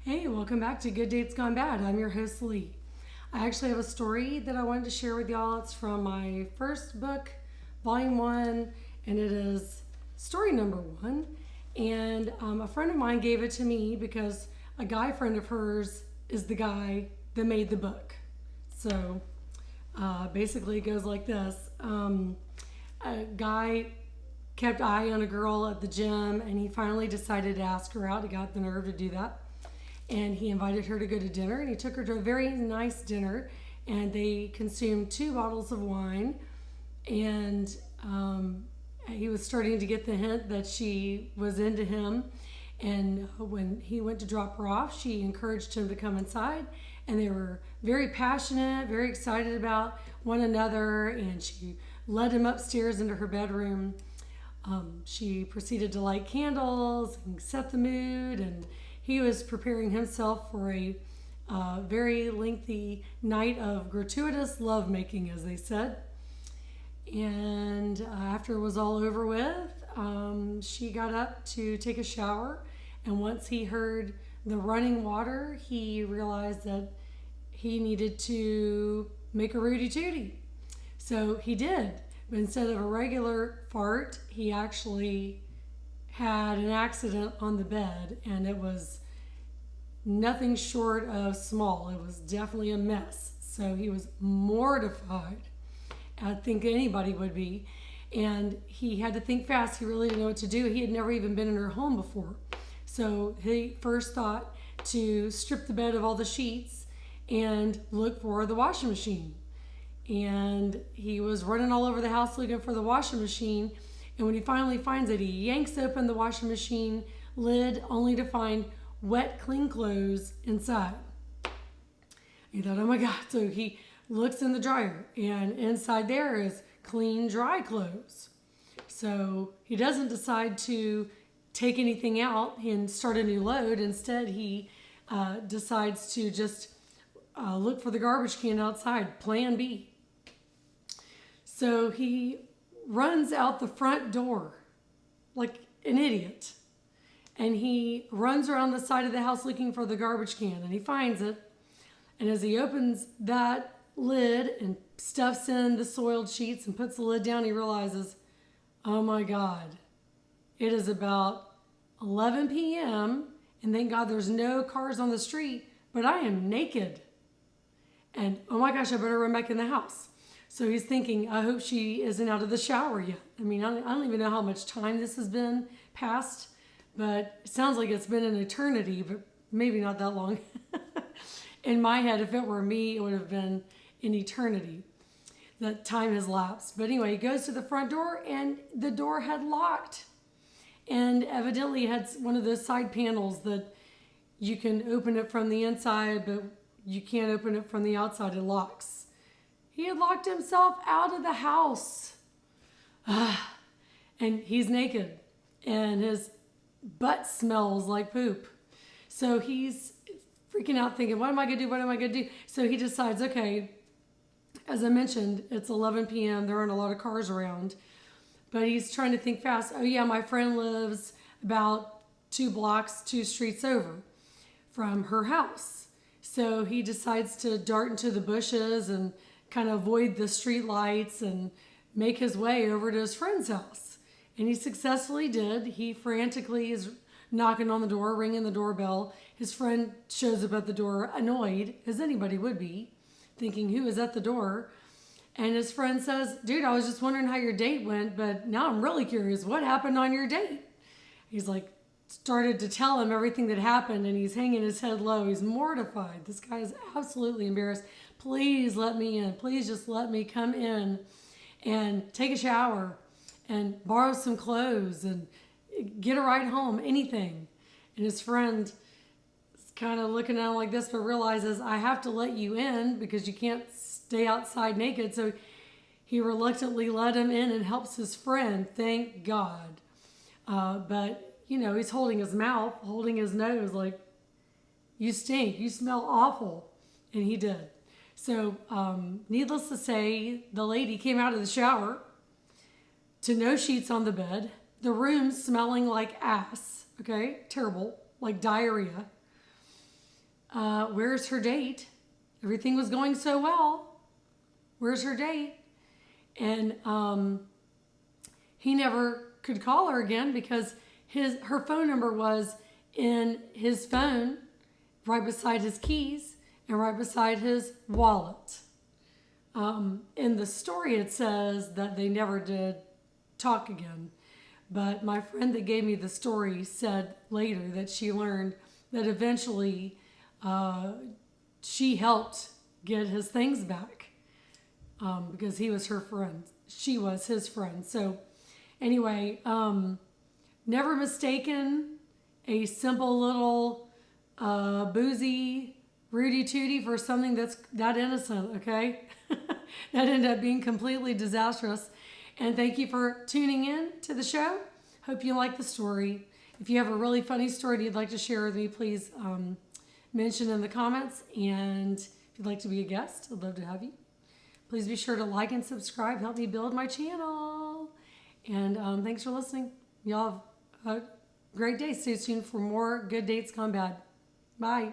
Hey, welcome back to Good Dates Gone Bad. I'm your host, Lee. I actually have a story that I wanted to share with y'all. It's from my first book, Volume 1, and it is story number 1. And a friend of mine gave it to me because a guy friend of hers is the guy that made the book. So basically, it goes like this. A guy kept eye on a girl at the gym, and he finally decided to ask her out. He got the nerve to do that. And he invited her to go to dinner, and he took her to a very nice dinner, and they consumed 2 bottles of wine, and he was starting to get the hint that she was into him. And when he went to drop her off, she encouraged him to come inside, and they were very passionate, very excited about one another, and she led him upstairs into her bedroom. She proceeded to light candles and set the mood, and he was preparing himself for a very lengthy night of gratuitous lovemaking, as they said. And after it was all over with, she got up to take a shower. And once he heard the running water, he realized that he needed to make a rooty tooty. So he did. But instead of a regular fart, he actually had an accident on the bed, and it was nothing short of small. It was definitely a mess. So he was mortified. I think anybody would be. And he had to think fast. He really didn't know what to do. He had never even been in her home before. So he first thought to strip the bed of all the sheets and look for the washing machine. And he was running all over the house looking for the washing machine. And when he finally finds it, he yanks open the washing machine lid only to find wet, clean clothes inside. He thought, oh my God. So he looks in the dryer, and inside there is clean, dry clothes. So he doesn't decide to take anything out and start a new load. Instead, he decides to just look for the garbage can outside, plan B. So he runs out the front door like an idiot. And he runs around the side of the house looking for the garbage can, and he finds it. And as he opens that lid and stuffs in the soiled sheets and puts the lid down, he realizes, oh my God, it is about 11 p.m. and thank God there's no cars on the street, but I am naked. And oh my gosh, I better run back in the house. So he's thinking, I hope she isn't out of the shower yet. I mean, I don't even know how much time this has been past, but it sounds like it's been an eternity, but maybe not that long. In my head, if it were me, it would have been an eternity. That time has lapsed. But anyway, he goes to the front door, and the door had locked. And evidently it had one of those side panels that you can open it from the inside, but you can't open it from the outside. It locks. He had locked himself out of the house. And he's naked. And his butt smells like poop. So he's freaking out thinking, what am I going to do? What am I going to do? So he decides, okay, as I mentioned, it's 11 p.m. There aren't a lot of cars around. But he's trying to think fast. Oh yeah, my friend lives about 2 blocks, 2 streets over from her house. So he decides to dart into the bushes and kind of avoid the street lights and make his way over to his friend's house. And he successfully did. He frantically is knocking on the door, ringing the doorbell. His friend shows up at the door, annoyed, as anybody would be, thinking, who is at the door? And his friend says, dude, I was just wondering how your date went, but now I'm really curious. What happened on your date? He's like, started to tell him everything that happened, and he's hanging his head low. He's mortified. This guy is absolutely embarrassed. Please let me in. Please just let me come in and take a shower and borrow some clothes and get a ride home, anything. And his friend is kind of looking at him like this, but realizes, I have to let you in because you can't stay outside naked. So he reluctantly let him in and helps his friend, thank God. But, you know, he's holding his mouth, holding his nose like, you stink, you smell awful. And he did. So needless to say, the lady came out of the shower to no sheets on the bed, the room smelling like ass, okay, terrible, like diarrhea. where's her date? Everything was going so well. Where's her date? And he never could call her again because her phone number was in his phone, right beside his keys and right beside his wallet. In the story, it says that they never did talk again. But my friend that gave me the story said later that she learned that eventually she helped get his things back because he was her friend. She was his friend. So anyway, never mistaken a simple little boozy Rudy Tooty for something that's that innocent, okay? That ended up being completely disastrous. And thank you for tuning in to the show. Hope you like the story. If you have a really funny story that you'd like to share with me, please mention in the comments. And if you'd like to be a guest, I'd love to have you. Please be sure to like and subscribe. Help me build my channel. And thanks for listening. Y'all have a great day. Stay tuned for more Good Dates Gone Bad. Bye.